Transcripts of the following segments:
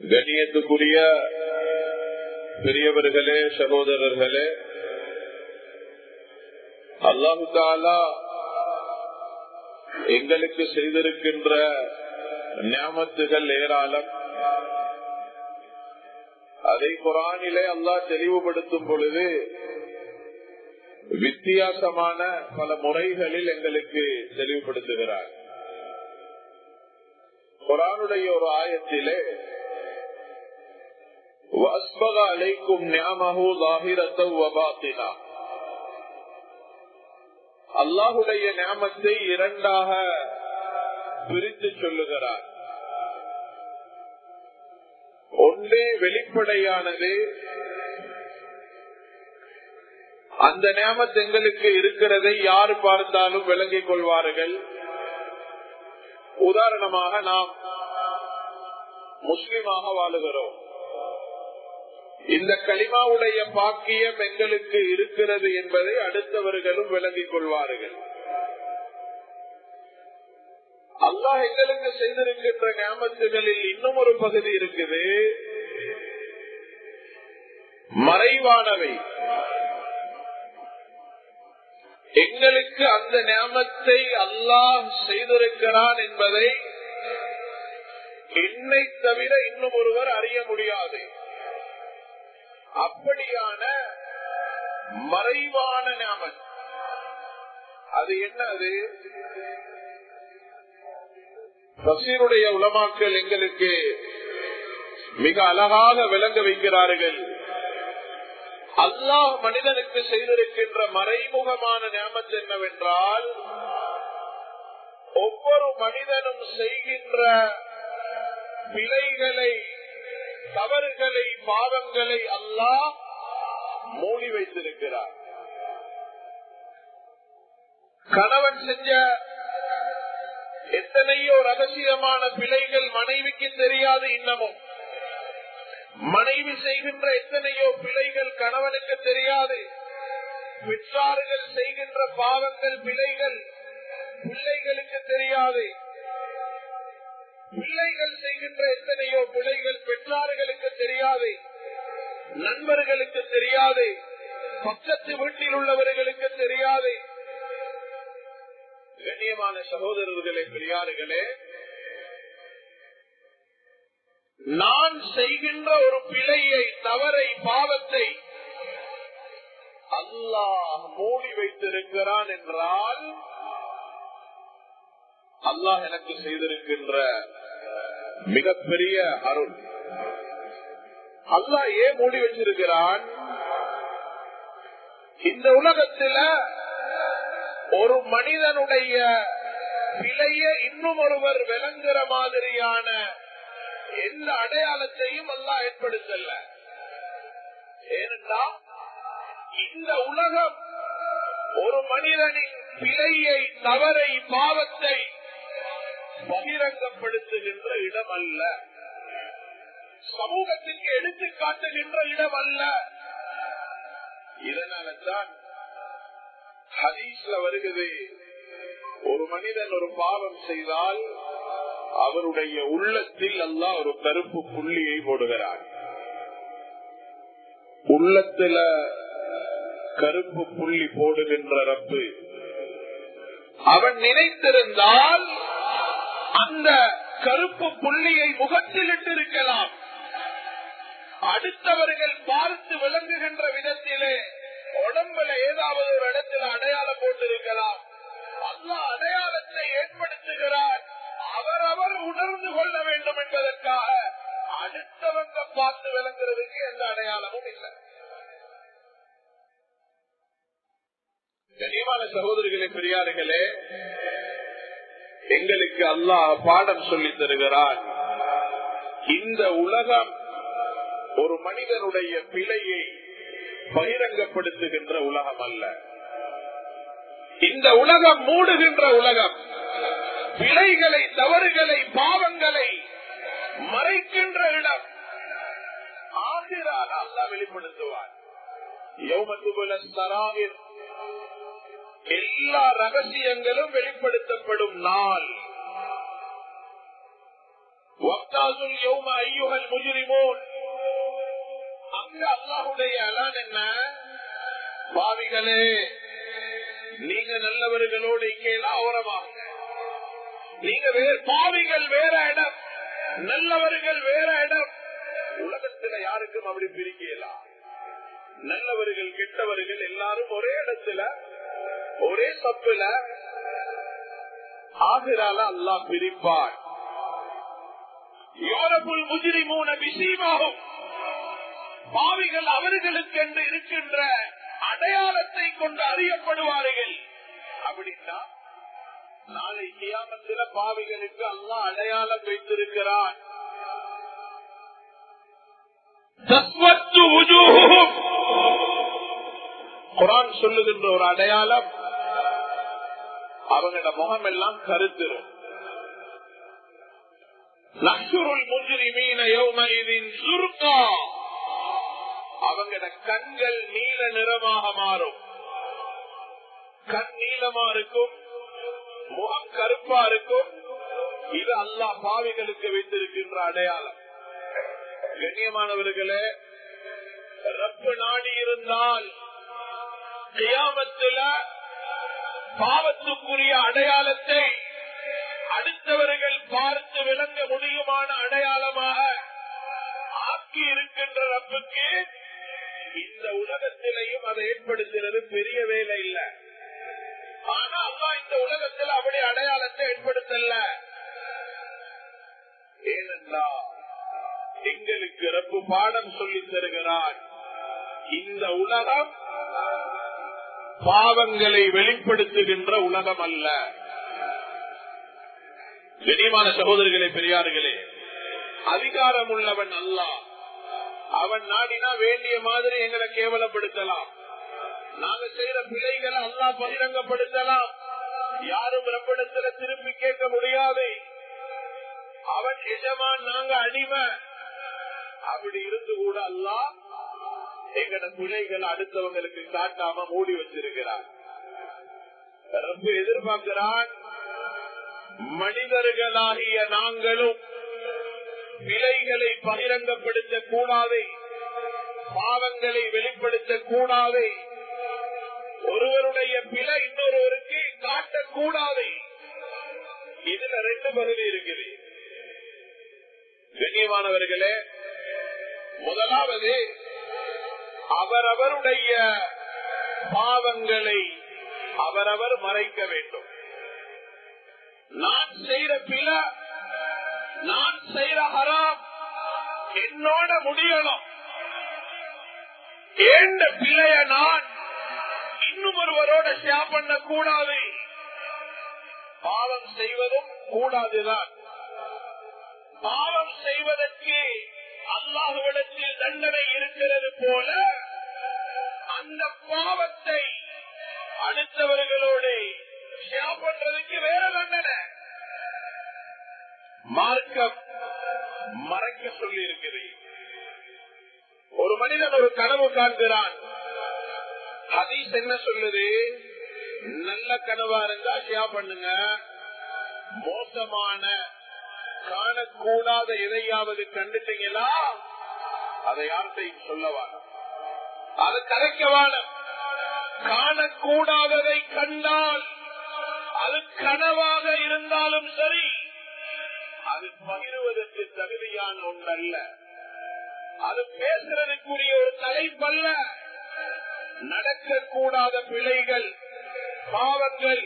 கண்ணியத்துக்குரிய பெரியவர்களே, சகோதரர்களே, அல்லாஹு தஆலா எங்களுக்கு செய்திருக்கின்ற நியாமத்துகள் ஏராளம். அதை குர்ஆனிலே அல்லாஹ் தெளிவுபடுத்தும் பொழுது வித்தியாசமான பல முறைகளில் எங்களுக்கு தெளிவுபடுத்துகிறார். குர்ஆனுடைய ஒரு ஆயத்திலே வஸ்பக அலைக்கும் நிஅமஹு ஸாஹிரத்தன் வ பாத்தினா, அல்லாஹுடைய நிஅமத்தை இரண்டாக பிரித்து சொல்லுகிறார். ஒன்றே வெளிப்படையானது, அந்த நிஅமத் எங்களுக்கு இருக்கிறதை யார் பார்த்தாலும் விளங்கிக் கொள்வார்கள். உதாரணமாக, நாம் முஸ்லிமாக வாழுகிறோம். இந்த கலிமாவுடைய பாக்கியம் எங்களுக்கு இருக்கிறது என்பதை அடுத்தவர்களும் விளங்கிக் கொள்வார்கள். அல்லாஹ் எங்களுக்கு செய்திருக்கின்ற நியாமத்துகளில் இன்னும் ஒரு பகுதி இருக்குது, மறைவானவை. எங்களுக்கு அந்த நியாமத்தை அல்லாஹ் செய்திருக்கிறான் என்பதை என்னை தவிர இன்னும் ஒருவர் அறிய முடியாது. அப்படியான மறைவான நியாமத் அது என்ன? அது தஃசீருடைய உலமாக்கள் எங்களுக்கு மிக அழகாக விளங்க வைக்கிறார்கள். அல்லாஹ் மனிதனுக்கு செய்திருக்கின்ற மறைமுகமான நியாமத் என்னவென்றால், ஒவ்வொரு மனிதனும் செய்கின்ற பிழைகளை, தவறுகளை, பாவங்களை அல்லாஹ் மூடி வைத்திருக்கிறார். கணவன் செஞ்ச எத்தனையோ ரகசியமான பிழைகள் மனைவிக்கு தெரியாது இன்னமும். மனைவி செய்கின்ற எத்தனையோ பிழைகள் கணவனுக்கு தெரியாது. பெற்றார்கள் செய்கின்ற பாவங்கள், பிழைகள் பிள்ளைகளுக்கு தெரியாது. பிள்ளைகள் செய்கின்ற எத்தனையோ பிழைகள் பெற்றார்களுக்கு தெரியாது, நண்பர்களுக்கு தெரியாது, பக்கத்து வீட்டில் உள்ளவர்களுக்கு தெரியாது. கண்ணியமான சகோதரர்களே, பெரியார்களே, நான் செய்கின்ற ஒரு பிழையை, தவறை, பாவத்தை அல்லாஹ் மூடி வைத்திருக்கிறான் என்றால், அல்லாஹ் எனக்கு செய்திருக்கின்ற மிகப்பெரிய அருள். அல்லாஹ் ஏன் மூடி வச்சிருக்கிறான்? இந்த உலகத்துல ஒரு மனிதனுடைய பிழையை இன்னும் ஒருவர் விளங்குற மாதிரியான எந்த அடையாளத்தையும் அல்லாஹ் ஏற்படுத்தல. ஏனென்றால் இந்த உலகம் ஒரு மனிதனின் பிழையை, தவறை, பாவத்தை பகிரங்கப்படுத்துகின்ற இடம் அல்ல. சமூகத்திற்கு எடுத்து காட்டுகின்ற இடம் அல்ல. இதனால்தான் ஹதீஸ்ல வருகிறது, ஒரு மனிதன் ஒரு பாவம் செய்தால் அவருடைய உள்ளத்தில் அல்லாஹ் ஒரு கருப்பு புள்ளியை போடுகிறார். உள்ளத்துல கருப்பு புள்ளி போடுகின்ற ரப்பு அவன் நினைத்திருந்தால் அந்த கருப்பு புள்ளியை முகத்தில் இட்டிருக்கலாம். அடுத்தவர்கள் பார்த்து விளங்குகின்ற விதத்திலே உடம்புல ஏதாவது ஒரு இடத்துல அடையாளம் போட்டிருக்கலாம். அல்லாஹ் அடையாளத்தை ஏற்படுத்துகிறார், அவரவர் உணர்ந்து கொள்ள வேண்டும் என்பதற்காக. அடுத்தவங்க பார்த்து விளங்குறதுக்கு எந்த அடையாளமும் இல்லை. கனிமான சகோதரிகளே, பெரியார்களே, எங்களுக்கு அல்லாஹ் பாடம் சொல்லி தருகிறான். இந்த உலகம் ஒரு மனிதனுடைய பிழையை பகிரங்கப்படுத்துகின்ற உலகம் அல்ல. இந்த உலகம் மூடுகின்ற உலகம். பிழைகளை, தவறுகளை, பாவங்களை மறைக்கின்ற இடம். ஆகிரால் அல்லாஹ் வெளிப்படுத்துவார். எல்லா ரகசியங்களும் வெளிப்படுத்தப்படும் நாள். வக்தாசுல் யௌம அய்யுஹல் முஜ்ரிமூன். அங்க அல்லாஹ்வுடைய அலான் என்ன? பாவிகளே, நீங்க நல்லவர்களோடு இங்கெல்லாம் ஓரமாக, நீங்க பாவிகள் வேற இடம், நல்லவர்கள் வேற இடம். உலகத்துல யாருக்கும் அப்படி பிரிக்கலாம். நல்லவர்கள் கெட்டவர்கள் எல்லாரும் ஒரே இடத்துல ஒரே சப்புல ஆகிறால அல்லாஹ் பிரிப்பார். யூரபுல் முஜ்ரிமூன பிஸீமாஹும், பாவிகள் அவர்களுக்கென்று இருக்கின்ற அடையாளத்தை கொண்டு அறியப்படுவார்கள். அப்படின்னா நாளை கியாமத்தில பாவிகளுக்கு அல்லாஹ் அடையாளம் வைத்திருக்கிறான். குர்ஆன் சொல்லுகின்ற ஒரு அடையாளம், அவங்களோட முகம் எல்லாம் கருத்திரும். நஹ்ஷுருல் முஜ்ரிமீன யௌமஇதின் ஸுர்கா, அவங்களோட கண்கள் நீல நிறமாக மாறும். கண் நீளமா இருக்கும், முகம் கருப்பா இருக்கும். இது அல்லாஹ் பாவிகளுக்கு வைத்திருக்கின்ற அடையாளம். கண்ணியமானவர்களே, ரப்பு நாடி இருந்தால் கியாமத்தில பாவத்துக்குரிய அடையாளத்தை அடுத்தவர்கள் பார்த்து விளங்க முடியுமான அடையாளமாக ஆக்கி இருக்கின்ற ரப்புக்கு இந்த உலகத்திலையும் அதை ஏற்படுத்துகிறது பெரிய வேலை இல்லை. ஆனா அல்லாஹ் இந்த உலகத்தில் அப்படி அடையாளத்தை ஏற்படுத்தல. ஏனென்றால் எங்களுக்கு ரப்பு பாடம் சொல்லி தருகிறார். இந்த உலகம் பாவங்களை வெளிப்படுத்துகின்ற உலகம் அல்ல. கண்ணியமான சகோதரர்களே, பெரியார்களே, அதிகாரம் உள்ளவன் அல்லாஹ். அவன் நாடினா வேண்டிய மாதிரி எங்களை கேவலப்படுத்தலாம். நாங்க செய்யற பிழைகளை அல்லாஹ் பகிரங்கப்படுத்தலாம். யாரும் ரப்பிடத்துல திருப்பி கேட்க முடியாது. அவன் எஜமான், நாங்க அடிமை. அப்படி இருந்து கூட அல்லாஹ் எங்கட பிழைகளை அடுத்தவங்களுக்கு காட்டாம மூடி வச்சிருக்கிறார். ரப்பு எதிர்பார்க்கிறான், மனிதர்களாகிய நாங்களும் பிழைகளை பகிரங்கப்படுத்த கூடாது, பாவங்களை வெளிப்படுத்த கூடாது, ஒருவருடைய பிழை இன்னொருவருக்கு காட்டக்கூடாது. இதுல ரெண்டு பகுதி இருக்குது. கண்ணியமானவர்களே, முதலாவது அவரவருடைய பாவங்களை அவரவர் மறைக்க வேண்டும். நான் செய்யற பிழை, நான் செய்யற ஹராம் என்னோட முடியணும். ஏண்ட பிழைய நான் இன்னும் ஒருவரோட ஷேர் பண்ண கூடாது. பாவம் செய்வதும் கூடாதுதான். பாவம் செய்வதற்கு அல்லாஹ்விடத்தில் தண்டனை இருக்கிறது போல அந்த பாவத்தை அடுத்தவர்களோடு ஷேர் பண்றதுக்கு வேற தண்டனை. மார்க்கம் மறைக்க சொல்லி இருக்குது. ஒரு மனிதன் ஒரு கனவு காண்கிறான். ஹதீஸ் என்ன சொல்லுது? நல்ல கனவா இருந்தா ஷேர் பண்ணுங்க, மோசமான காணக்கூடாத எதையாவது கண்டுட்டீங்களா அதை யார்கிட்டையும் சொல்லவான, அது கலைக்கவான. காணக்கூடாததை கண்டால் அது கனவாக இருந்தாலும் சரி, அது பகிர்வதற்கு தகுதியான ஒன்றல்ல. அது பேசுறதுக்குரிய ஒரு தலைப்பல்ல. நடக்கக்கூடாத பிழைகள், பாவங்கள்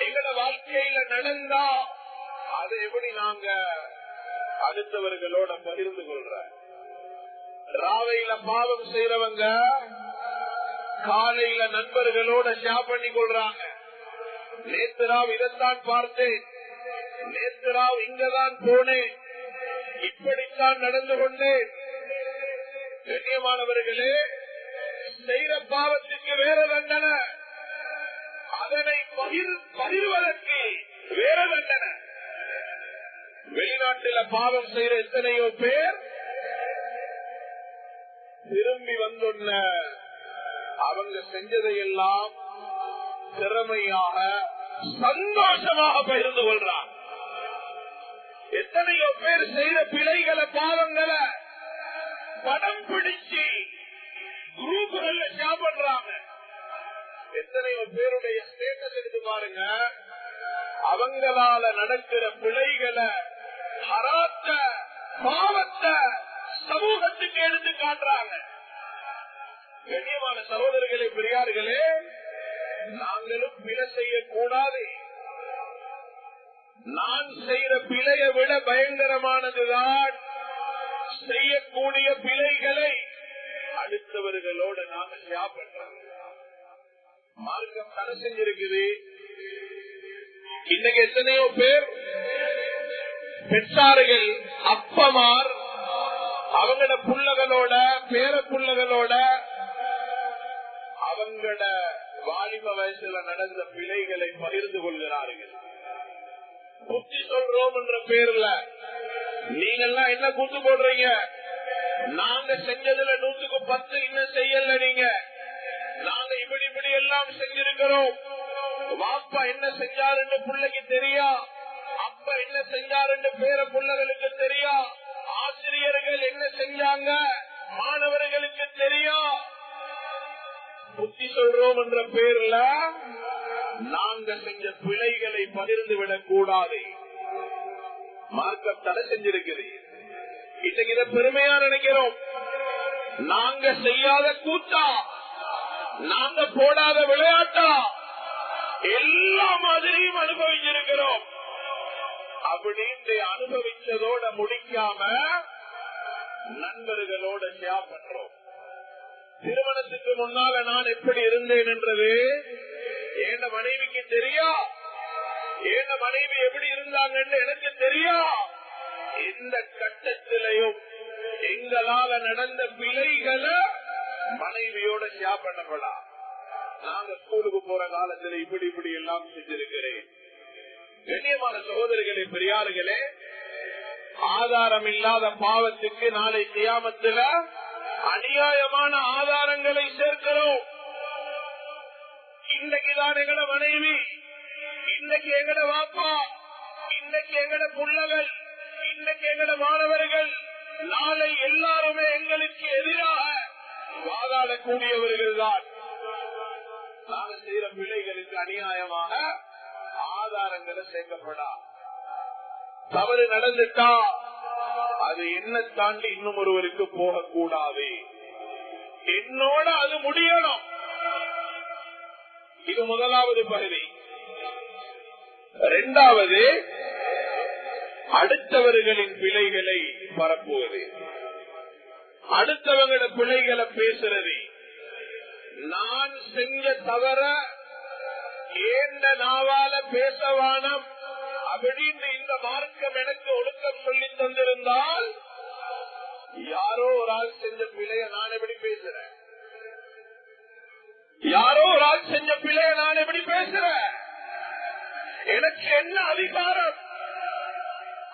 எங்களோட வாழ்க்கையில நடந்தா அதை எப்படி நாங்க அடுத்தவர்களோட பகிர்ந்து கொள்ற? ராவையில பாவம் செய்யறவங்க காலையில நண்பர்களோட ஷேர் பண்ணி கொள்றாங்க. நேத்து ராவ் இதைத்தான் பார்த்தேன், நேத்து ராவ் இங்கதான் போனேன், இப்படித்தான் நடந்து கொண்டேன். கண்ணியமானவர்களே, செய்த பாவத்துக்கு வேற தண்டனை, அதனை பகிர்வதற்கு வேற தண்டனை. வெளிநாட்டில பாவம் செய்யற எத்தனையோ பேர் திரும்பி வந்துள்ள அவங்க செஞ்சதையெல்லாம் திறமையாக சந்தோஷமாக பகிர்ந்து கொள்றார். எத்தனையோ பேர் செய்த பிழைகளை பாவங்களை படம் பிடிச்சு குரூப்கள்ல ஷேர் பண்றாங்க. எத்தனையோ பேருடைய ஸ்டேட்டஸ் எடுத்து பாருங்க. அவங்களால நடக்கிற பிழைகளை ஹராத்த பாவத்தை சமூகத்துக்கு எடுத்து காட்டுறாங்க. கண்ணியமான சகோதரர்களே, பெரியார்களே, நாங்களும் பிழை செய்யக்கூடாது. நான் செய்யற பிழையை விட பயங்கரமானதுதான் செய்யக்கூடிய பிழைகளை அடுத்தவர்களோட நாம ஷேர் பண்றோம். மார்க்கம் தடை செஞ்சிருக்குது. இன்னைக்கு எத்தனையோ பேர் பெற்றார்கள், அப்பமார் அவங்களோட புள்ளகளோட பேர புள்ளகளோட அவங்களோட வாலிப வயசுல நடந்த பிழைகளை பகிர்ந்து கொள்கிறார்கள். புத்தி சொல்றோம் என்ற பேர்ல நீங்கெல்லாம் என்ன கூத்து போடுறீங்க? நாங்க செஞ்சதுல 100க்கு 10 இன்னும் செய்யல. நீங்க நாங்க இப்படி இப்படி எல்லாம் செஞ்சிருக்கிறோம். வாப்பா என்ன செஞ்சாருன்னு பிள்ளைக்கு தெரியா, அப்பா என்ன செஞ்சாருன்னு பேர பிள்ளைகளுக்கு தெரியா, ஆசிரியர்கள் என்ன செஞ்சாங்க மாணவர்களுக்கு தெரியா. புத்தி சொல்றோம் என்ற பேர்ல நாங்க செஞ்ச பிழைகளை பகிர்ந்து விடக் கூடாது. மார்க்கம் தடை செஞ்சிருக்குது. இன்னைக்கு இதை பெருமையா நினைக்கிறோம். நாங்க செய்யாத கூத்தா, நாங்க போடாத விளையாட்டா, எல்லா மாதிரியும் அனுபவிச்சிருக்கிறோம். அப்படின்னு அனுபவிச்சதோட முடிக்காம நண்பர்களோட ஷேர் பண்றோம். திருமணத்துக்கு முன்னால நான் எப்படி இருந்தேன் என்றது என் மனைவிக்கு தெரியா, என் மனைவி எப்படி இருந்தாங்கன்னு எனக்கு தெரியா. எந்த கட்டத்திலையும் எங்களால நடந்த பிழைகளை மனைவியோட ஷேர் பண்ணப்படா. நாங்க ஸ்கூலுக்கு போற காலத்துல இப்படி இப்படி எல்லாம் செஞ்சிருக்கிறேன். கண்ணியமான சகோதரிகளே, பெரியார்களே, ஆதாரம் இல்லாத பாவத்துக்கு நாளை கியாமத்துல அநியாயமான ஆதாரங்களை சேர்க்கிறோம். இன்னைக்குதான் எங்கட மனைவி, இன்னைக்கு எங்கட வாப்பா, இன்னைக்கு எங்கட புள்ளகள், இன்னைக்கு எங்கட மாணவர்கள், நாளை எல்லாருமே எங்களுக்கு எதிராக வாதாடக்கூடியவர்கள் தான். நாங்கள் செய்கிற பிள்ளைகளுக்கு அநியாயமாக ஆதாரங்களை சேர்க்கப்படா. தவறு நடந்துட்டா அது என்ன தாண்டி இன்னும் ஒருவருக்கு போகக்கூடாது. என்னோட அது முடியணும். இது முதலாவது பகுதி. இரண்டாவது, அடுத்தவர்களின் பிழைகளை பரப்புவது, அடுத்தவங்கள பிழைகளை பேசுறது. நான் செஞ்ச தவற ஏண்ட நாவால பேசவானம் அப்படின்னு இந்த மார்க்கம் எனக்கு ஒழுக்கம் சொல்லி தந்திருந்தால், யாரோ ஒரு ஆள் செஞ்ச பிழைய நான் எப்படி பேசுறேன்? யாரோ ஒரு ஆள் செஞ்ச பிழைய நான் எப்படி பேசுறேன்? எனக்கு என்ன அதிகாரம்?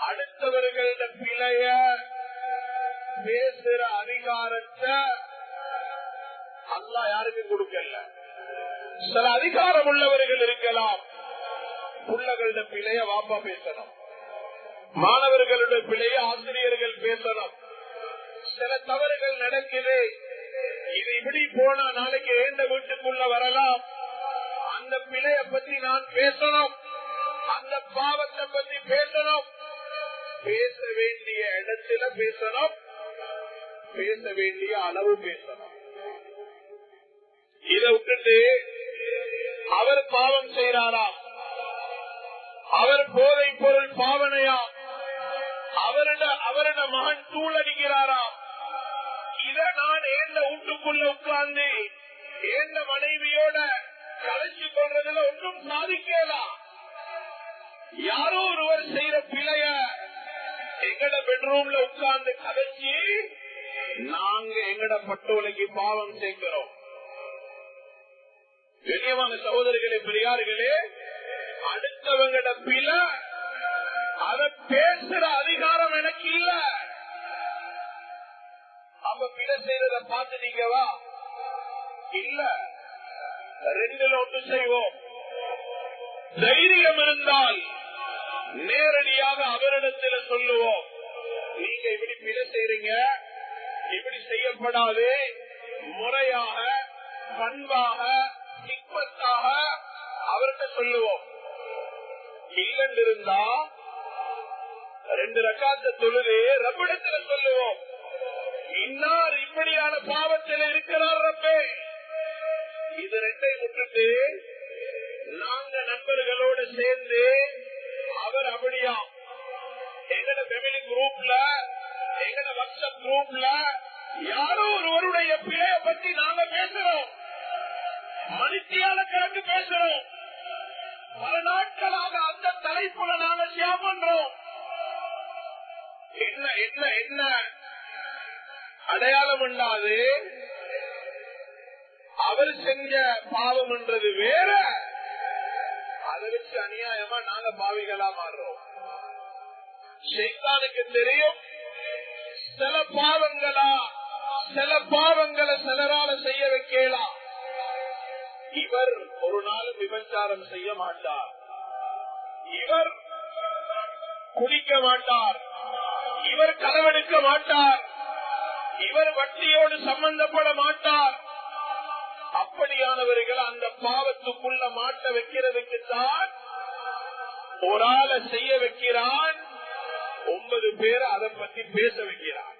அடுத்தவர்கள பிழைய பேசுற அதிகாரத்தை அல்லாஹ் யாருக்கு கொடுக்கல. சில அதிகாரம் உள்ளவர்கள் இருக்கலாம். புள்ளகளோட பிழைய வாப்பா பேசணும், மாணவர்களுடைய பிழைய ஆசிரியர்கள் பேசணும். சில தவறுகள் நடக்குது, இது இப்படி போனா நாளைக்கு எந்த வீட்டுக்குள்ள வரலாம், அந்த பிழைய பத்தி நான் பேசணும், அந்த பாவத்தை பத்தி பேசணும். பேச வேண்டிய இடத்துல பேசணும், பேச வேண்டிய அளவு பேசணும். இதை விட்டுட்டு அவர் பாவம் செய்யறாராம், அவர் போதை பொருள் பாவனையா, அவருடைய மகன் தூளடிக்கிறாராம், இத நான் ஏந்த வீட்டுக்குள்ள உட்கார்ந்து ஏந்த மனைவியோட கலைச்சு கொள்றதுல ஒன்றும் சாதிக்கலாம். யாரோ ஒருவர் செய்யற பிழைய எங்கட பெட்ரூம்ல உட்கார்ந்து கலைச்சி நாங்க எங்கட பட்டோலைக்கு பாவம் சேர்க்கிறோம். கண்ணியமான சகோதரிகளே, பெரியார்களே, அடுத்தவங்கட பிழை அத பேசுற அதிகாரம் எனக்கு இல்ல. அப்ப பிழை செய்யறத பார்த்துட்டீங்கவா? இல்ல, ரெண்டுல ஒன்று செய்வோம். தைரியம் இருந்தால் நேரடியாக அவரிடத்தில் சொல்லுவோம், நீங்க இப்படி பிழை செய்றீங்க, இப்படி செய்யப்படாது, முறையாக பண்பாக ஹிக்மத்தாக அவர்கிட்ட சொல்லுவோம். இல்லைன்னு இருந்தா 2 ரக்காத்து தொழுது ரப்பிடத்துல சொல்லுவோம், இன்னார் இப்படியான பாவத்தில் இருக்கிறார் ரப்பே. இது 2ஐ விட்டுட்டு நாங்க நண்பர்களோடு சேர்ந்து அவர் அப்படியா எங்கட ஃபேமிலி குரூப்ல எங்கட வாட்ஸ்அப் குரூப்ல யாரோ ஒருவருடைய பிழைய பத்தி நாங்க பேசுறோம், மனுஷியால கணக்கு பேசுறோம், பல நாட்களாக அந்த தலைப்புல நாங்க ஷேர் பண்றோம். என்ன என்ன என்ன அடையாளம் உண்டாது, அவர் செஞ்ச பாவம் என்றது வேற, அதை வச்சு அநியாயமா நாங்க பாவிகளா மாறுறோம். ஷைத்தானுக்கு தெரியும் சில பாவங்களை சிலரால செய்ய வைக்கலாம். இவர் ஒரு நாள் விபச்சாரம் செய்ய மாட்டார், இவர் குடிக்க மாட்டார், இவர் களவெடுக்க மாட்டார், இவர் வட்டியோடு சம்பந்தப்பட மாட்டார். அப்படியானவர்கள் அந்த பாவத்துக்குள்ள மாட்ட வைக்கிறதுக்குத்தான் ஒரு ஆளை செய்ய வைக்கிறான், 9 பேர் அதை பத்தி பேச வைக்கிறான்.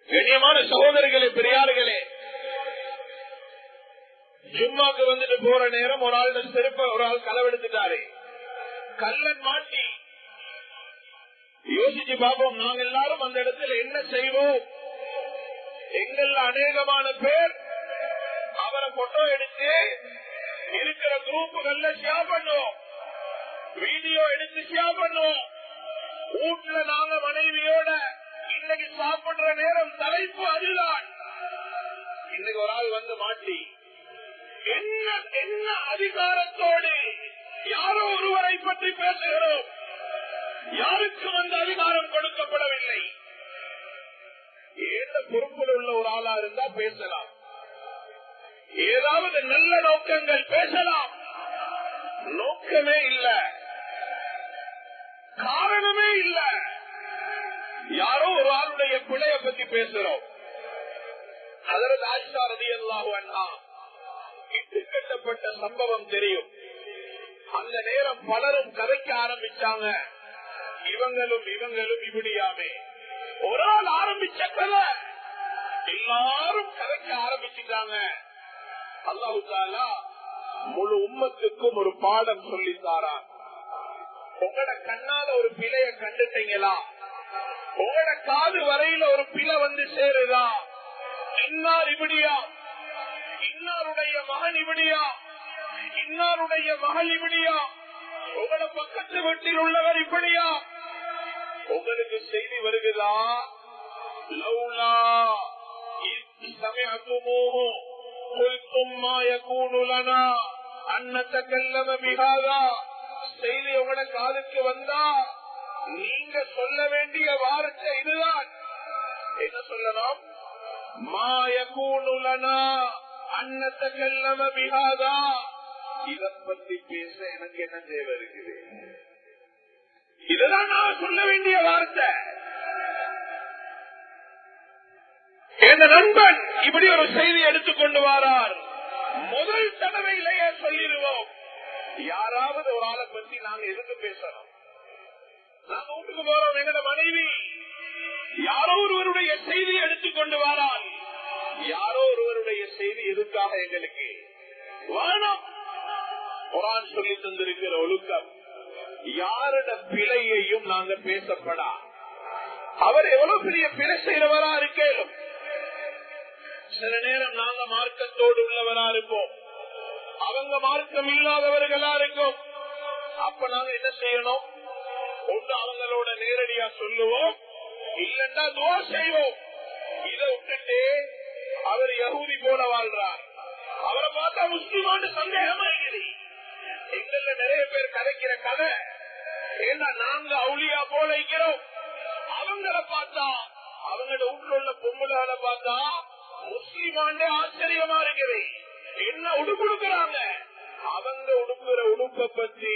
கண்ணியமான சகோதரர்களே, பெரியார்களே, ஜும்மாக்கு வந்துட்டு போற நேரம் ஒரு ஆள் செருப்ப ஒரு ஆள் களவெடுத்துட்டாரு, கல்லன் மாட்டி. யோசிச்சு பார்ப்போம், நாங்க எல்லாரும் அந்த இடத்துல என்ன செய்வோம்? எங்கள்ல அநேகமான பேர் அவரை போட்டோ எடுத்து இருக்கிற குரூப்புகள்ல ஷேர் பண்ணுவோம், வீடியோ எடுத்து ஷேர் பண்ணுவோம். வீட்டுல நாங்க மனைவியோட இன்னைக்கு சாப்பிடுற நேரம் தலைப்பு அதுதான். இன்னைக்கு ஒரு ஆள் வந்து மாட்டி, என்ன என்ன அதிகாரத்தோடு யாரோ ஒருவரை பற்றி பேசுகிறோம்? யாருக்கும் அந்த அதிகாரம் கொடுக்கப்படவில்லை. ஏந்த பொறுப்பில் உள்ள ஒரு ஆளா இருந்தா பேசலாம், ஏதாவது நல்ல நோக்கங்கள் பேசலாம். நோக்கமே இல்ல, காரணமே இல்ல, யாரோ ஒரு ஆளுடைய பிழைய பத்தி பேசுறோம். ஹஜ்ரத் ஆயிஷா ரலியல்லாஹு அன்ஹா இட்டுக்கட்டப்பட்ட சம்பவம் தெரியும். அந்த நேரம் பலரும் கதைக்க ஆரம்பிச்சாங்க, இவங்களும் இப்படியாமே. ஒரு ஆள் ஆரம்பிச்ச கதை எல்லாரும் கதைக்க ஆரம்பிச்சுட்டாங்க. அல்லாஹ் தஆலா முழு உம்மத்துக்கும் ஒரு பாடம் சொல்லித்தாரான். உங்களோட கண்ணால ஒரு பிழைய கண்டுட்டீங்களா? உங்களோட காது வரையில ஒரு பிழை வந்து சேருதா? இன்னார் இப்படியா, இன்னாருடைய மகன் இப்படியா, இன்னாருடைய மகள் இப்படியா, உங்களோட பக்கத்து வீட்டில் உள்ளவர் இப்படியா, உங்களுக்கு செய்தி வருகிறதா? லௌலா சமஅத்துமூஹு குல்தும் மா யகூனு லனா அன் நதகல்லம பிஹாதா. செய்தி உங்களோட காதுக்கு வந்தா நீங்க சொல்ல வேண்டிய வார்த்தை இதுதான். என்ன சொல்லணும்? மா யகூனு லனா அன் நதகல்லம பிஹாதா. இத பத்தி பேச எனக்கு என்ன தேவை இருக்குது? இதுதான் நான் சொல்ல வேண்டிய வார்த்தை. என் நண்பன் இப்படி ஒரு செய்தி எடுத்துக்கொண்டு வாரார், முதல் தடவையிலேயே சொல்லிடுவோம். யாராவது ஒரு ஆளை பத்தி நாங்க எதுக்கு பேசணும்? நாங்க வீட்டுக்கு போறோம், எங்களோட மனைவி யாரோ ஒருவருடைய செய்தி எடுத்துக்கொண்டு வாரால், யாரோ ஒருவருடைய செய்தி எதுக்காக எங்களுக்கு வானம்? குர்ஆன் சொல்லி தந்திருக்கிற ஒழுக்கம், யாரோட பிழையையும் நாங்க பேசப்படா. அவர் எவ்வளவு பெரிய பிழை செய்யறவரா இருக்கேனும், சில நேரம் நாங்க மார்க்கத்தோடு உள்ளவரா இருப்போம், அவங்க மார்க்கம் இல்லாதவர்களா இருக்கும். அப்ப நாங்க என்ன செய்யணும்? ஒன்று அவங்களோட நேரடியா சொல்லுவோம், இல்லன்னா துஆ செய்வோம். இதை விட்டுட்டு அவர் யஹூதி போல வாழ்றார், அவரை பார்த்தா முஸ்லிமான்னு சந்தேகமா இருக்குது. எங்கள்ல நிறைய பேர் கதைக்கிற கதை, ஏன்னா நாங்க அவுலியா போல இருக்கிறோம். அவங்கள பார்த்தா, அவங்களோட வீட்டுல உள்ள பொம்புகளை பார்த்தா முஸ்லிமாண்டே ஆச்சரியமா இருக்குது. என்ன உடுப்புடுக்கிறாங்க? அவங்க உடுப்புற உடுப்பை பத்தி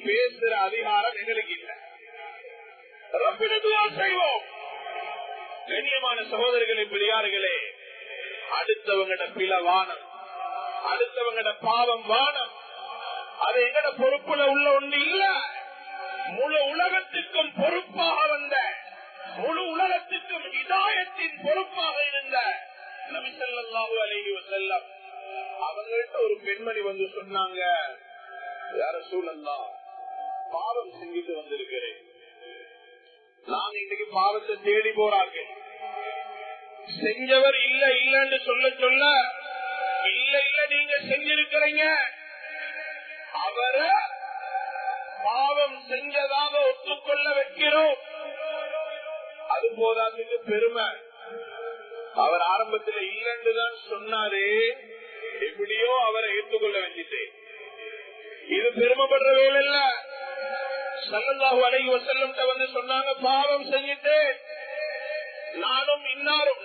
பேசுற அதிகாரம் எங்களுக்கு இல்லை. ரப்பிடம் செய்வோம். கண்ணியமான சகோதரர்களே, பெரியார்களே, அடுத்தவங்கட பிழை வானம், அடுத்தவங்கட பாவம் வானம். அது எங்கட பொறுப்புல உள்ள ஒன்று இல்ல. முழு உலகத்துக்கும் பொறுப்பாக வந்த, முழு உலகத்துக்கும் ஹிதாயத்தின் பொறுப்பாக இருந்த நபி ஸல்லல்லாஹு அலைஹி வஸல்லம் அவங்கள்ட்ட ஒரு பெண்மணி வந்து சொன்னாங்க, யா ரசூலல்லாஹ், பாவம் செஞ்சுட்டு வந்திருக்கிறேன். நான் இன்னைக்கு பாவத்தை தேடி போறாங்க. செஞ்சவர் இல்ல இல்லன்னு சொல்ல சொல்ல, இல்ல இல்ல நீங்க செஞ்சிருக்கிறீங்க. அவரை பாவம் செஞ்சதாக ஒத்துக்கொள்ள வைக்கிறோம். அது போதாதுக்கு பெருமை. அவர் ஆரம்பத்தில் இல்லன்னு தான் சொன்னாரு, எப்படியோ அவரை ஏற்றுக்கொள்ள வச்சுட்டேன். இது பெருமைப்படுற வேலை இல்ல. ஸல்லல்லாஹு அலைஹி வஸல்லம் வந்து சொன்னாங்க, பாவம் செஞ்சுட்டு நானும் இன்னாரும்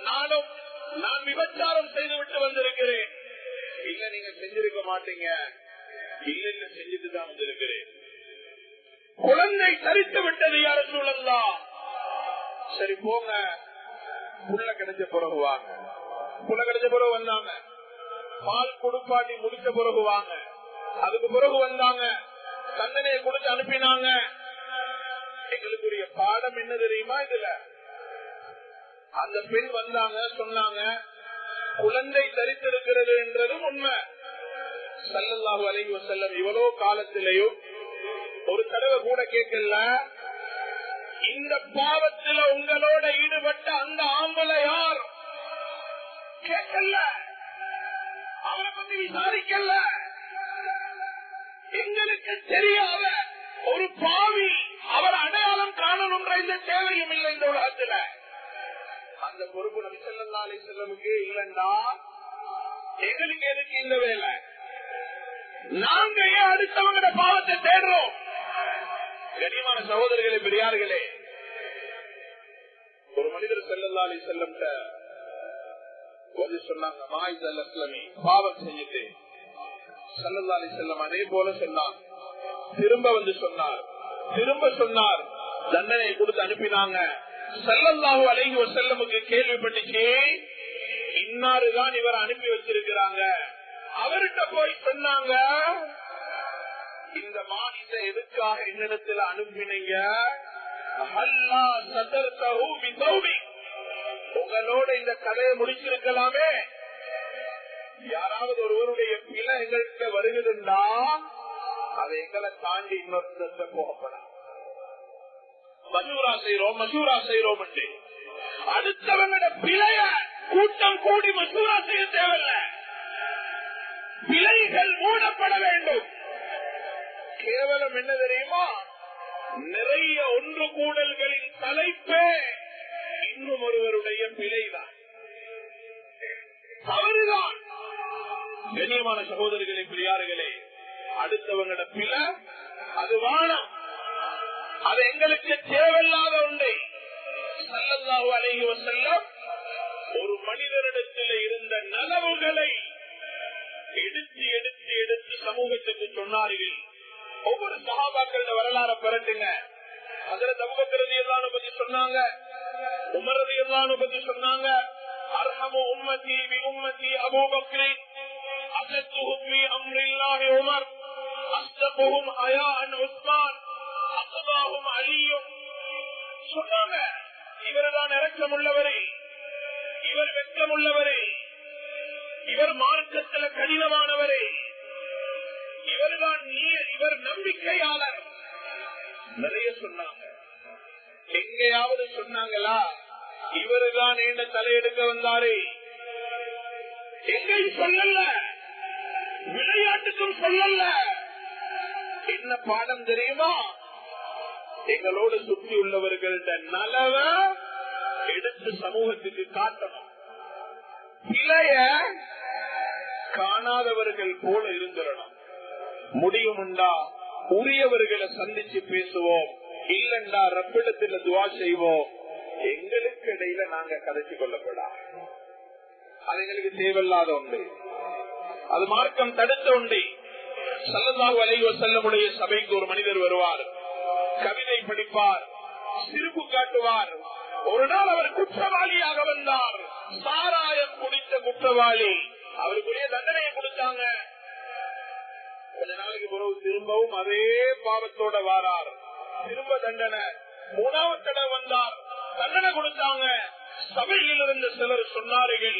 நான் விபச்சாரம் செய்து விட்டு வந்திருக்கிறேன். இல்ல நீங்க செஞ்சிருக்க மாட்டீங்க. இல்ல இல்ல செஞ்சுட்டு தான் வந்திருக்கிறேன். குழந்தை தரித்து விட்டது, யா ரசூலல்லாஹ். சரி போங்க, புள்ள கிடைச்ச பிறகு வாங்க. புள்ள கிடைச்ச பிறகு வந்தாங்க. பால் கொடுப்பாட்டி முடிச்ச பிறகு வாங்க. அதுக்கு பிறகு வந்தாங்க, தண்டனையை கொடுத்து அனுப்பினாங்க. எங்களுக்குரிய பாடம் என்ன தெரியுமா? இதுல அந்த பெண் வந்தாங்க, சொன்னாங்க, குழந்தை தரித்திருக்கிறது என்றதும் உண்மை. ஸல்லல்லாஹு அலைஹி வஸல்லம் இவ்வளவு காலத்திலேயும் ஒரு தடவை கூட கேட்கல, இந்த பாவத்துல உங்களோட ஈடுபட்ட அந்த ஆம்பளை யார் கேட்கல, அவரை பத்தி விசாரிக்கல. எங்களுக்கு தெரியாத ஒரு பாவி அவர் அடையாளம் காணணும்ன்ற இந்த தேவையும் இல்லை இந்த உலகத்துல. அந்த பொறுப்பு நபி ஸல்லல்லாஹு அலைஹி வஸல்லமுக்கு இல்லண்டா எங்களுக்கு எதுக்கு இந்த வேலை? நாங்க ஏன் அடுத்தவங்க பாவத்தை தேடுறோம்? கண்ணியமான சகோதரர்களே, பெரியார்களே, ஒரு மனிதர் ஸல்லல்லாஹு அலைஹி வஸல்லம் சொன்னாங்க, மாயிஸ் அல்-அஸ்லமி பாவம் செஞ்சுட்டு. ஸல்லல்லாஹு அலைஹி வஸல்லம் அதே போல சொன்னார். திரும்ப வந்து சொன்னார், திரும்ப சொன்னார், தண்டனை கொடுத்து அனுப்பினாங்க. ஸல்லல்லாஹு அலைஹி வஸல்லமுக்கு கேள்விப்பட்டுச்சு, இன்னாருதான் இவர் அனுப்பி வச்சிருக்கிறாங்க. அவர்கிட்ட போய் சொன்னாங்க, இந்த மாநில எதுக்காக என்னிடத்தில் அனுப்பினீங்க? உங்களோட இந்த கதையை முடிச்சிருக்கலாமே. யாராவது ஒருவருடைய பிழை எங்கள்கிட்ட வருகிறதுண்டா அதை எங்களை தாண்டி இன்னொருத்த போகப்படாது. மசூரா செய்யறோம் என்று அடுத்தவங்களோட பிழைய கூட்டம் கூடி மசூரா செய்ய தேவையில்லை. பிழைகள் மூடப்பட வேண்டும். கேவலம் என்ன தெரியுமா? நிறைய ஒன்று கூடல்களின் தலைப்பே இன்னும் ஒருவருடைய பிழைதான், தவறுதான். கண்ணியமான சகோதரர்களே, பிரியார்களே, அடுத்தவங்களோட பிழை அது வானம், அது எங்களுக்கு தேவையில்லாத ஒன்றை. ஸல்லல்லாஹு அலைஹி வஸல்லம் ஒரு மனிதரிடத்தில் இருந்த நலவுகளை எடுத்து எடுத்து எடுத்து சமூகத்துக்கு சொன்னார்கள். ஒவ்வொரு சஹாபாக்களோட வரலாறு பெறட்டுங்க. ஹஜ்ரத் அபூபக்கர் ரலியல்லாஹு அன்ஹு பத்தி சொன்னாங்க, உமர் ரலியல்லாஹு அன்ஹு பத்தி சொன்னாங்க. அர்ஹமு உம்மதி பி உம்மதி அபூபக்கர், அஸத்துஹு ஃபீ அம்ரில்லாஹி உமர், அஸ்தகுஹும் ஹயாஅன் உஸ்மான், அஸ்தாஹும் அலி. சொன்னாங்க, இவர்தான் இரக்கமுள்ளவரே, இவர் வெட்கமுள்ளவரே, இவர் மார்க்கத்தில் கடினமானவரே, இவர்தான் இவர் நம்பிக்கையாளர். நிறைய சொன்னாங்க. எங்கேயாவது சொன்னாங்களா இவருதான் என்ன தலையெடுக்க வந்தாரே? எங்கேயும் சொல்லல, விளையாட்டுக்கும் சொல்லல. என்ன பாடம் தெரியுமா? எங்களோடு சுற்றி உள்ளவர்கள நலவ எடுத்து சமூகத்துக்கு காட்டணும். இளைய காணாதவர்கள் போல இருந்துடணும். முடியும்டா உரியவர்களை சந்திச்சு பேசுவோம், இல்லண்டா ரப்பிடத்துல துவா செய்வோம். எங்களுக்கு இடையில நாங்க கதைச்சு கொள்ளப்படா, அது எங்களுக்கு தேவையில்லாத ஒன்று, அது மார்க்கம் தடுத்த ஒன்று. ஸல்லல்லாஹு அலைஹி வஸல்லமுடைய சபைக்கு ஒரு மனிதர் வருவார், கவிதை படிப்பார், சிரிப்பு காட்டுவார். ஒரு நாள் அவர் குற்றவாளியாக வந்தார், சாராயம் குடித்த குற்றவாளி. அவருக்குரிய தண்டனையை கொடுத்தாங்க. கொஞ்ச நாளைக்கு பிறகு திரும்பவும் அதே பாவத்தோட வாரார், திரும்ப தண்டனை. மூணாவது தடவை வந்தார், தண்டனை கொடுத்தாங்க. சபையில் இருந்த சிலர் சொன்னார்கள்,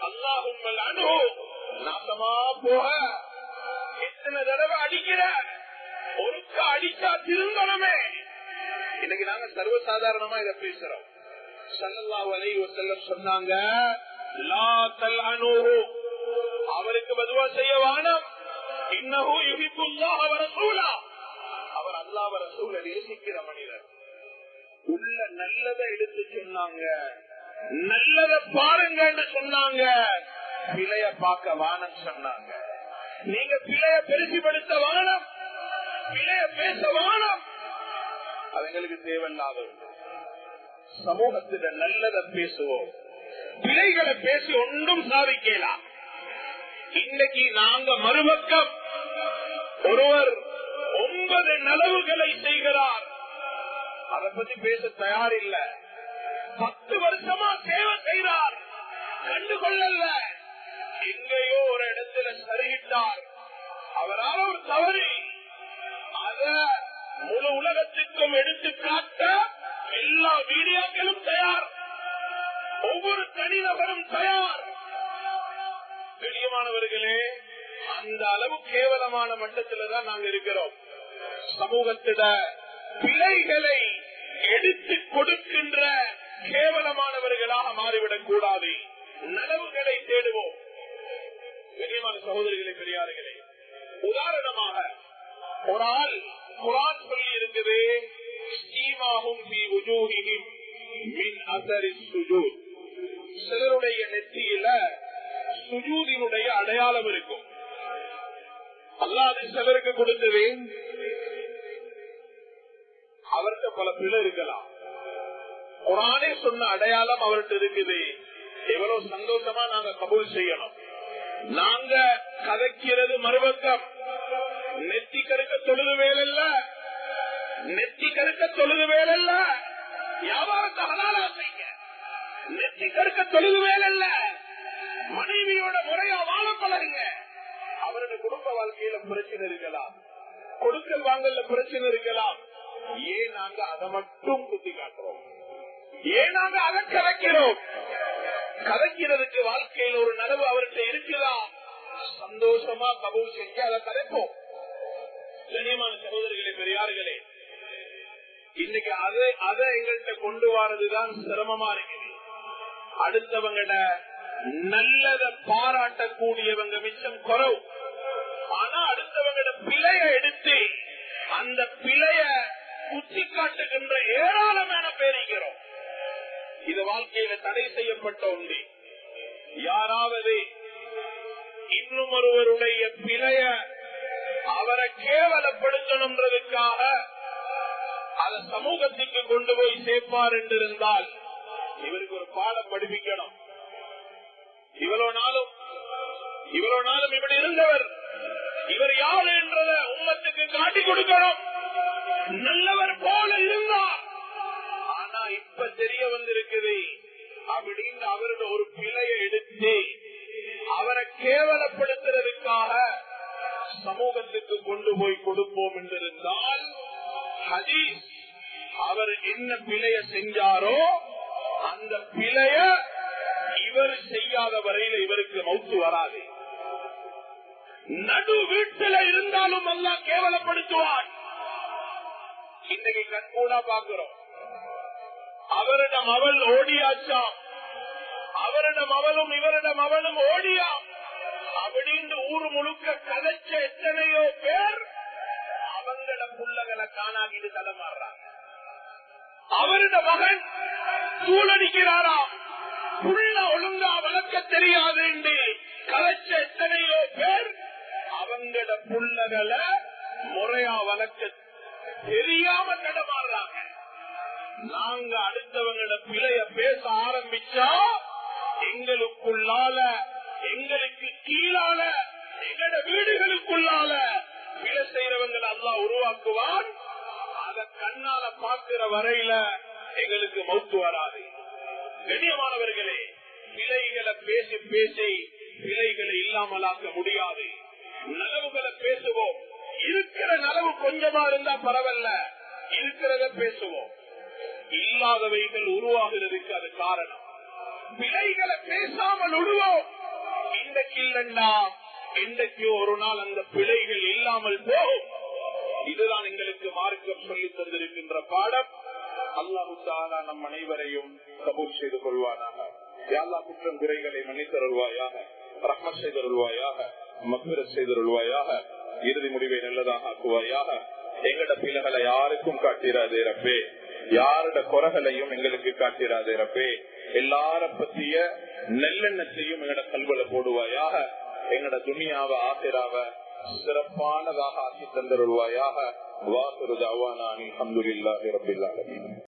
அல்லாஹும்மல் அன்ஹு, நாசமா போக, எத்தனை தடவை அடிக்கிற, ஒருக்கா அடிச்சா திருந்தனமே. இன்னைக்கு நாங்க சர்வசாதாரணமா இதை பேசுறோம். ஸல்லல்லாஹு அலைஹி வஸல்லம் சொன்னாங்க, லா தல்அனுஹு, அவருக்கு பதுவா செய்ய வேண்டாம். இன்னஹு யுஹிப்புல்லாஹ வ ரசூலா, அவர் அல்லாஹ் வ ரசூலை நேசிக்கிற மனிதர். உள்ள நல்லதை எடுத்து சொன்னாங்க, நல்லத பாருங்கன்னு சொன்னாங்க, பிழைய பார்க்க வானம் சொன்னாங்க. நீங்க பிழைய பெருசிப்படுத்த வானம், பிழைய பேச வானம், அவங்களுக்கு தேவையில்லாத சமூகத்தில நல்லதை பேசுவோம். பிழைகளை பேசி ஒன்றும் சாதிக்கலாம். இன்னைக்கு நாங்க மறுபக்கம் ஒருவர் 9 நலவுகளை செய்கிறார், அதை பத்தி பேச தயார் இல்ல. 10 வருஷமா சேவை செய்கிறார், கண்டுகொள்ளல. எங்கேயோ ஒரு இடத்துல சரியிட்டார், அவரால் ஒரு தவறு, அத முழு உலகத்திற்கும் எடுத்து காட்ட எல்லா மீடியாக்களும் தயார், ஒவ்வொரு தனிநபரும் தயார். கண்ணியமானவர்களே, அந்த அளவு கேவலமான மட்டத்தில்தான் நாங்க இருக்கிறோம். சமூகத்திட பிழைகளை எடுத்து கொடுக்கின்ற கேவலமானவர்களாக மாறிவிடக் கூடாது. நலவுகளை தேடுவோம். கண்ணியமான சகோதரிகளே, பெரியார்களே, உதாரணமாக ஒரு ஆள் குர்ஆன் சொல்லி இருக்குது, சிலருடைய நெற்றியில சுஜூதினுடைய அடையாளம் இருக்கும். அல்லாஹ் சிலருக்கு கொடுத்தது, அவர்கிட்ட பல பிழை இருக்கலாம். குர்ஆனே சொன்ன அடையாளம் அவர்கிட்ட இருக்குது. எவ்வளவு சந்தோஷமா நாங்க கபூல் செய்யணும். நாங்க கதைக்கிறது மறுபக்கம். நெத்தி கருக்க தொழுது வேலல்ல, நெத்தி கருக்க தொழுது வேலல்ல, வியாபாரத்தை ஹலாலா செய்ய. நெத்தி கருக்க தொழுது வேலல்ல, மனைவியோட முறையா வாழ பழகுங்க. அவருடைய குடும்ப வாழ்க்கையில பிரச்சனை இருக்கலாம், கொடுக்கல் வாங்கல பிரச்சனை இருக்கலாம். ஏன் நாங்க அதை மட்டும் குத்தி காட்டுறோம்? ஏன் நாங்க அதை கதைக்கிறோம்? கதைக்கிறதுக்கு வாழ்க்கையில் ஒரு நலவு அவர்கிட்ட இருக்குதா, சந்தோஷமா கபூல் செஞ்சு அதை கதைப்போம். கண்ணியமான சகோதரிகளே, பெரியார்களே, இன்னைக்கு அதை எங்கள்கிட்ட கொண்டு வரதுதான் சிரமமா இருக்குது. அடுத்தவங்கட நல்லத பாராட்டக்கூடியவங்க மிச்சம் குறவு. ஆனா அடுத்தவங்கட பிழைய எடுத்து அந்த பிழைய குத்தி காட்டுகின்ற ஏராளமான பேரிக்கிறோம். இது வாழ்க்கையில தடை செய்யப்பட்ட ஒன்று. யாராவது இன்னும் ஒருவருடைய பிழைய அவரை கேவலப்படுத்தணும்ன்றதுக்காக அதை சமூகத்துக்கு கொண்டு போய் சேர்ப்பார் என்றிருந்தால் இவருக்கு ஒரு பாடம் படிப்பிக்கணும். இவ்வளவு நாளும் இப்படி இருந்தவர், இவர் யாரு என்றத உம்மத்துக்கு காட்டி கொடுக்கணும். நல்லவர் போல இருந்தார், ஆனா இப்ப தெரிய வந்திருக்குது அப்படின்னு அவரோட ஒரு பிழையை எடுத்து அவரை கேவலப்படுத்துறதுக்காக சமூகத்துக்கு கொண்டு போய் கொடுப்போம் என்றிருந்தால், ஹதீஸ் அவர் என்ன பிழைய செஞ்சாரோ அந்த பிழைய இவர் செய்யாத வரையில இவருக்கு மௌத்து வராது. நடு வீட்டில இருந்தாலும் அல்லாஹ் கேவலப்படுத்துவான். இன்னைக்கு கண்கூடா பாக்குறோம். அவரிடம் அவள் ஓடியாச்சாம், அவரிடம் அவளும் இவரிடம் அவளும் ஓடியா அப்படின்னு ஊர் முழுக்க கதைச்ச எத்தனையோ பேர் அவங்கள புள்ளகளை காணாகிட்டு தடமாறுறாங்க. அவரிட மகன் சூழடிக்கிறாராம், புள்ள ஒழுங்கா வளர்க்க தெரியாது என்று கதைச்ச எத்தனையோ பேர் அவங்கள புள்ளகளை முறையா வளர்க்க தெரியாம தடமாறுறாங்க. நாங்க அடுத்தவங்கள பிழைய பேச ஆரம்பிச்சா எங்களுக்குள்ளால, எங்களுக்கு கீழால, எங்களோட வீடுகளுக்குள்ளால மௌத்தாக்குவான். அத கண்ணால பார்க்கிற வரையில எங்களுக்கு மௌத்து வராது. கண்ணியமானவர்களே, பிழைகளை பேசி பேசி பிழைகளை இல்லாமலாக்க முடியாது. நலவுகளை பேசுவோம். இருக்கிற நலவு கொஞ்சமா இருந்தா பரவாயில்ல, இருக்கிறத பேசுவோம். இல்லாதவைகள் உருவாகிறதுக்கு அது காரணம். பிழைகளை பேசாமல் விடுவோம். இன்றைக்கு இல்லைன்னா இன்றைக்கு ஒரு நாள் அந்த பிழைகள் இல்லாமல் போகும். இதுதான் எங்களுக்கு மார்க்கம் சொல்லி தந்திருக்கின்ற பாடம். அல்லாஹு தஆலா நம் அனைவரையும் கபூல் செய்து கொள்வானாக. யா அல்லாஹ், குற்றம் குறைகளை மன்னித்தருள்வாயாக, ரஹ்மத் செய்தருள்வாயாக, மக்ஃபிரத் செய்தருள்வாயாக, இறுதி முடிவை நல்லதாக ஆக்குவாயாக. எங்கட பிள்ளைகளை யாருக்கும் காட்டிராதே ரப்பே, யாரோட குறைகளையும் எங்களுக்கு காட்டிராதே ரப்பே. எல்லார பத்திய நல்லெண்ணத்தையும் எங்கட கல்வல போடுவாயாக. எங்கட துனியாவ ஆசிராவ சிறப்பானதாக ஆக்கி தந்தருள்வாயாக. வாஹிரு தஅவானா அல்ஹம்துலில்லாஹி ரப்பில் ஆலமீன்.